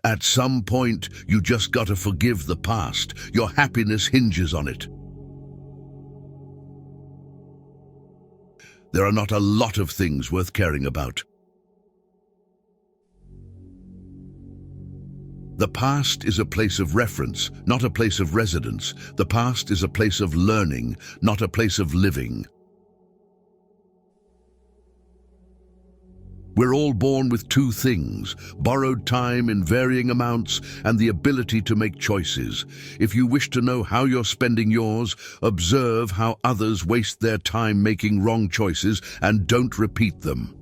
At some point, you just gotta forgive the past. Your happiness hinges on it. There are not a lot of things worth caring about. The past is a place of reference, not a place of residence. The past is a place of learning, not a place of living. We're all born with two things: borrowed time in varying amounts and the ability to make choices. If you wish to know how you're spending yours, observe how others waste their time making wrong choices and don't repeat them.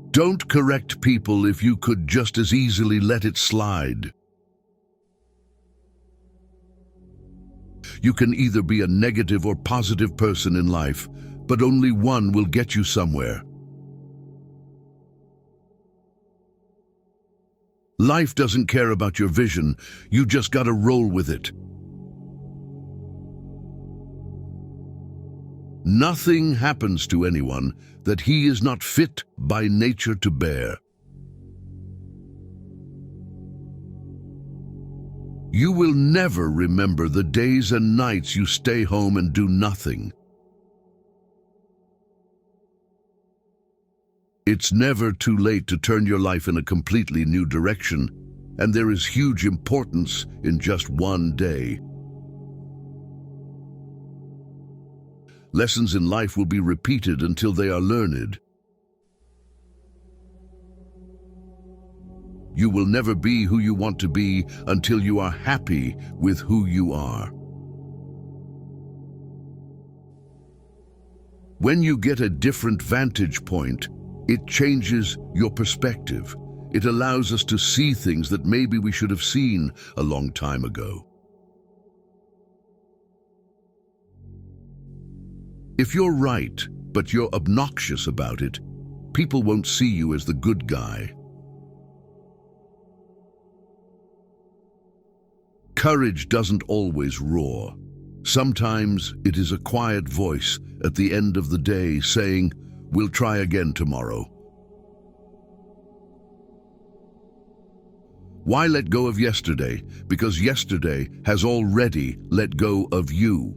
Don't correct people if you could just as easily let it slide. You can either be a negative or positive person in life, but only one will get you somewhere. Life doesn't care about your vision, you just gotta roll with it. Nothing happens to anyone that he is not fit by nature to bear. You will never remember the days and nights you stay home and do nothing. It's never too late to turn your life in a completely new direction, and there is huge importance in just one day. Lessons in life will be repeated until they are learned. You will never be who you want to be until you are happy with who you are. When you get a different vantage point, it changes your perspective. It allows us to see things that maybe we should have seen a long time ago. If you're right, but you're obnoxious about it, people won't see you as the good guy. Courage doesn't always roar. Sometimes it is a quiet voice at the end of the day saying, "We'll try again tomorrow." Why let go of yesterday? Because yesterday has already let go of you.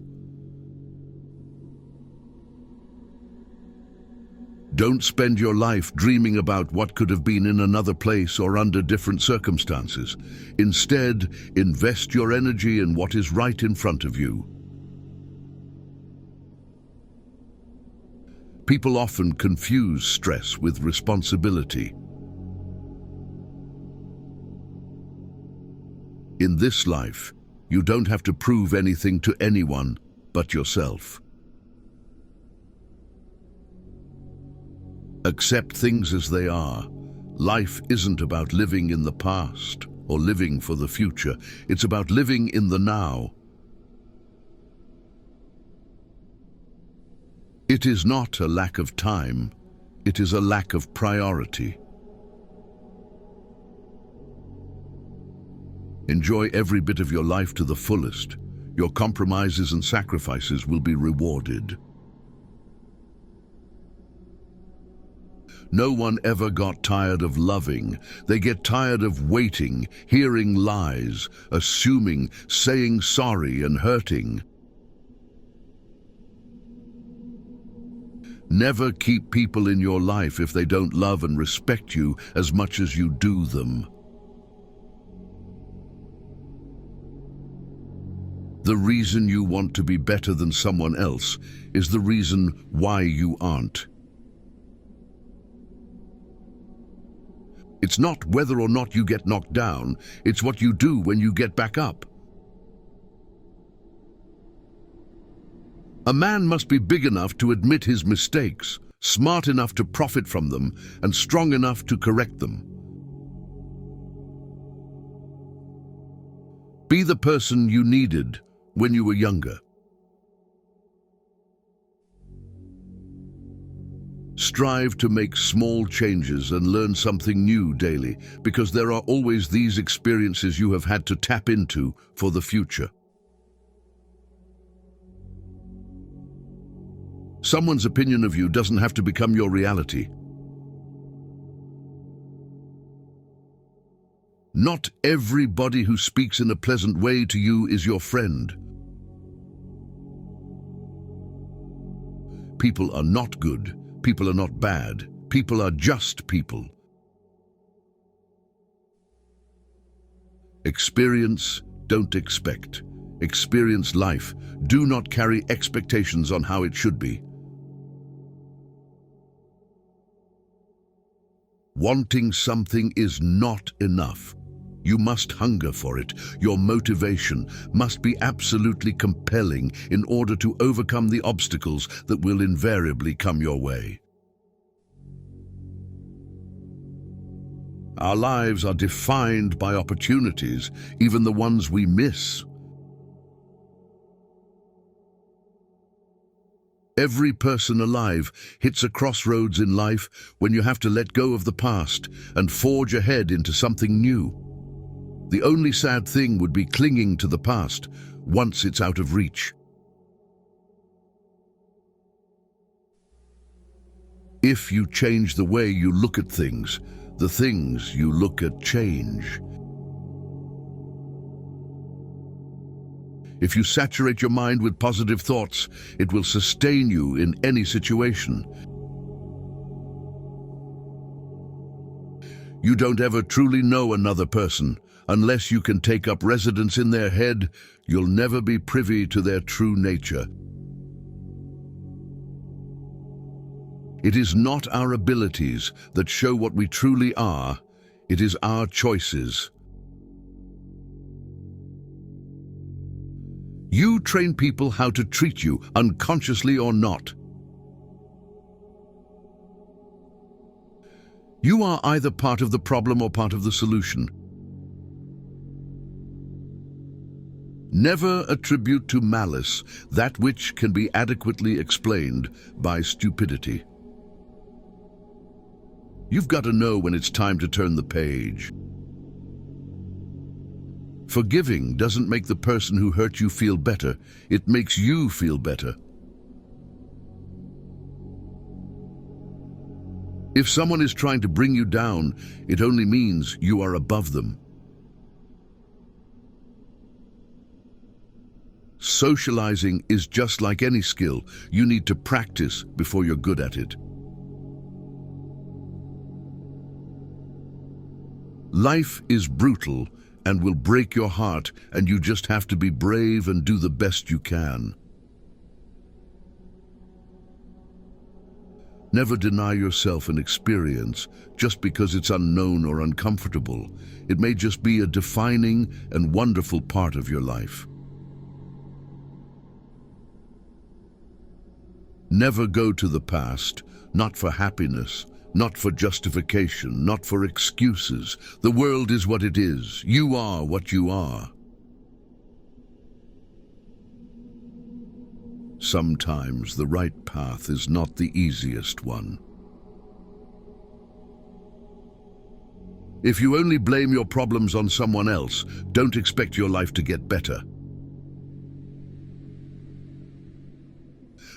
Don't spend your life dreaming about what could have been in another place or under different circumstances. Instead, invest your energy in what is right in front of you. People often confuse stress with responsibility. In this life, you don't have to prove anything to anyone but yourself. Accept things as they are. Life isn't about living in the past or living for the future. It's about living in the now. It is not a lack of time, it is a lack of priority. Enjoy every bit of your life to the fullest. Your compromises and sacrifices will be rewarded. No one ever got tired of loving. They get tired of waiting, hearing lies, assuming, saying sorry and hurting. Never keep people in your life if they don't love and respect you as much as you do them. The reason you want to be better than someone else is the reason why you aren't. It's not whether or not you get knocked down, it's what you do when you get back up. A man must be big enough to admit his mistakes, smart enough to profit from them, and strong enough to correct them. Be the person you needed when you were younger. Strive to make small changes and learn something new daily, because there are always these experiences you have had to tap into for the future. Someone's opinion of you doesn't have to become your reality. Not everybody who speaks in a pleasant way to you is your friend. People are not good. People are not bad. People are just people. Experience, don't expect. Experience life. Do not carry expectations on how it should be. Wanting something is not enough. You must hunger for it. Your motivation must be absolutely compelling in order to overcome the obstacles that will invariably come your way. Our lives are defined by opportunities, even the ones we miss. Every person alive hits a crossroads in life when you have to let go of the past and forge ahead into something new. The only sad thing would be clinging to the past once it's out of reach. If you change the way you look at things, the things you look at change. If you saturate your mind with positive thoughts, it will sustain you in any situation. You don't ever truly know another person. Unless you can take up residence in their head, you'll never be privy to their true nature. It is not our abilities that show what we truly are, it is our choices. You train people how to treat you, unconsciously or not. You are either part of the problem or part of the solution. Never attribute to malice that which can be adequately explained by stupidity. You've got to know when it's time to turn the page. Forgiving doesn't make the person who hurt you feel better, it makes you feel better. If someone is trying to bring you down, it only means you are above them. Socializing is just like any skill. You need to practice before you're good at it. Life is brutal and will break your heart, and you just have to be brave and do the best you can. Never deny yourself an experience just because it's unknown or uncomfortable. It may just be a defining and wonderful part of your life. Never go to the past, not for happiness, not for justification, not for excuses. The world is what it is. You are what you are. Sometimes the right path is not the easiest one. If you only blame your problems on someone else, don't expect your life to get better.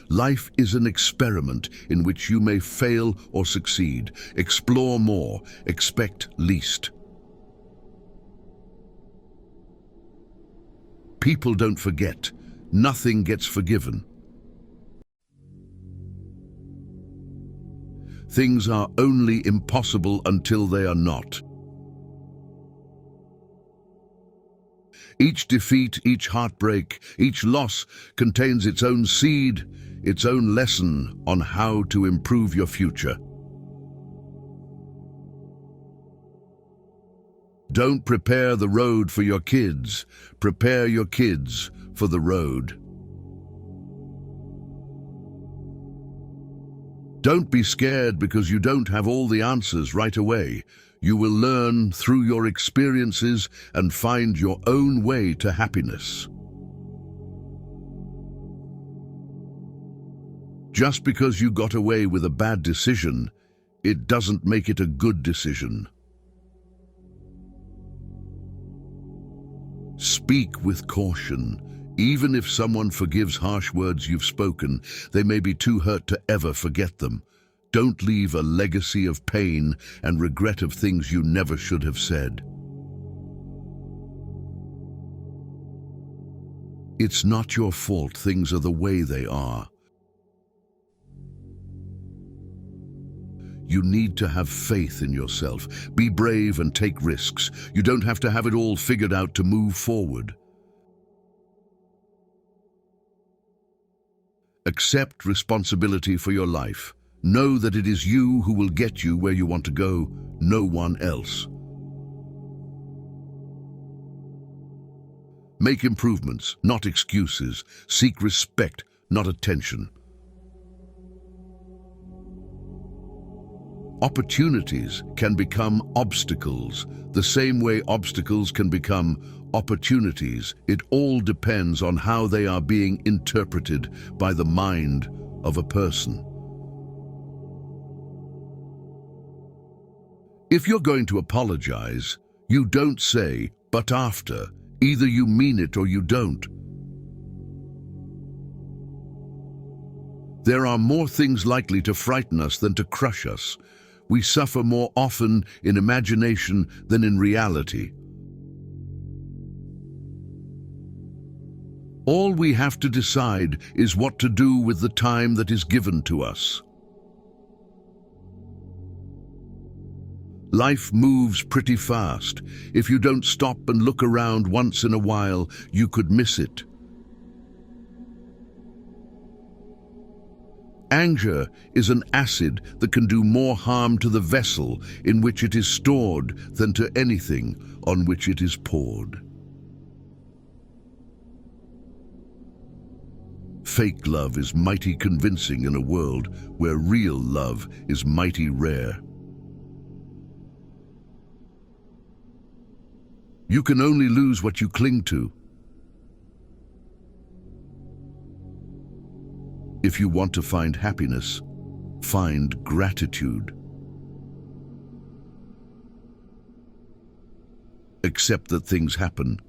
Life is an experiment in which you may fail or succeed. Explore more, expect least. People don't forget. Nothing gets forgiven. Things are only impossible until they are not. Each defeat, each heartbreak, each loss contains its own seed, its own lesson on how to improve your future. Don't prepare the road for your kids. Prepare your kids for the road. Don't be scared because you don't have all the answers right away. You will learn through your experiences and find your own way to happiness. Just because you got away with a bad decision, it doesn't make it a good decision. Speak with caution. Even if someone forgives harsh words you've spoken, they may be too hurt to ever forget them. Don't leave a legacy of pain and regret of things you never should have said. It's not your fault things are the way they are. You need to have faith in yourself. Be brave and take risks. You don't have to have it all figured out to move forward. Accept responsibility for your life. Know that it is you who will get you where you want to go, no one else. Make improvements, not excuses. Seek respect, not attention. Opportunities can become obstacles, the same way obstacles can become opportunities. It all depends on how they are being interpreted by the mind of a person. If you're going to apologize, you don't say, "but after." Either you mean it or you don't. There are more things likely to frighten us than to crush us. We suffer more often in imagination than in reality. All we have to decide is what to do with the time that is given to us. Life moves pretty fast. If you don't stop and look around once in a while, you could miss it. Anger is an acid that can do more harm to the vessel in which it is stored than to anything on which it is poured. Fake love is mighty convincing in a world where real love is mighty rare. You can only lose what you cling to. If you want to find happiness, find gratitude. Accept that things happen.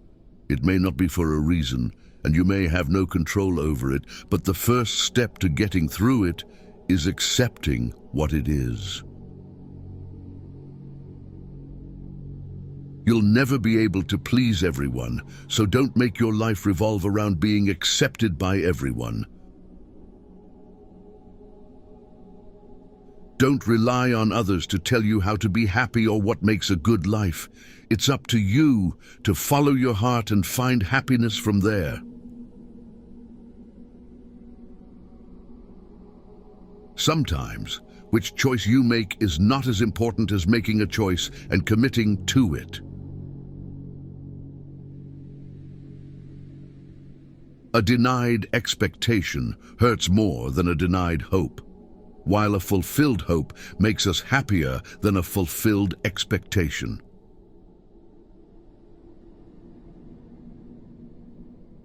It may not be for a reason, and you may have no control over it, but the first step to getting through it is accepting what it is. You'll never be able to please everyone, so don't make your life revolve around being accepted by everyone. Don't rely on others to tell you how to be happy or what makes a good life. It's up to you to follow your heart and find happiness from there. Sometimes, which choice you make is not as important as making a choice and committing to it. A denied expectation hurts more than a denied hope, while a fulfilled hope makes us happier than a fulfilled expectation.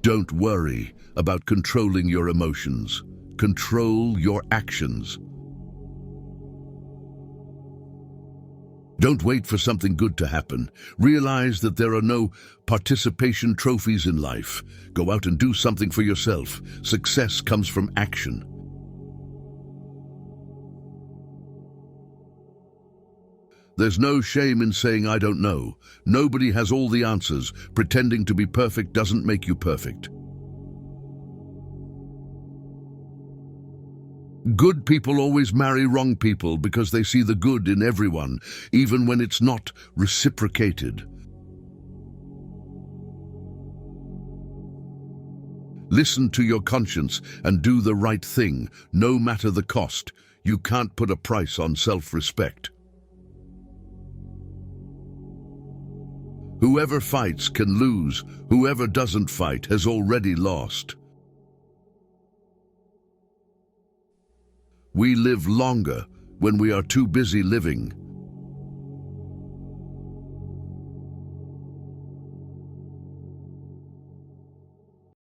Don't worry about controlling your emotions. Control your actions. Don't wait for something good to happen. Realize that there are no participation trophies in life. Go out and do something for yourself. Success comes from action. There's no shame in saying, "I don't know." Nobody has all the answers. Pretending to be perfect doesn't make you perfect. Good people always marry wrong people because they see the good in everyone, even when it's not reciprocated. Listen to your conscience and do the right thing, no matter the cost. You can't put a price on self-respect. Whoever fights can lose. Whoever doesn't fight has already lost. We live longer when we are too busy living.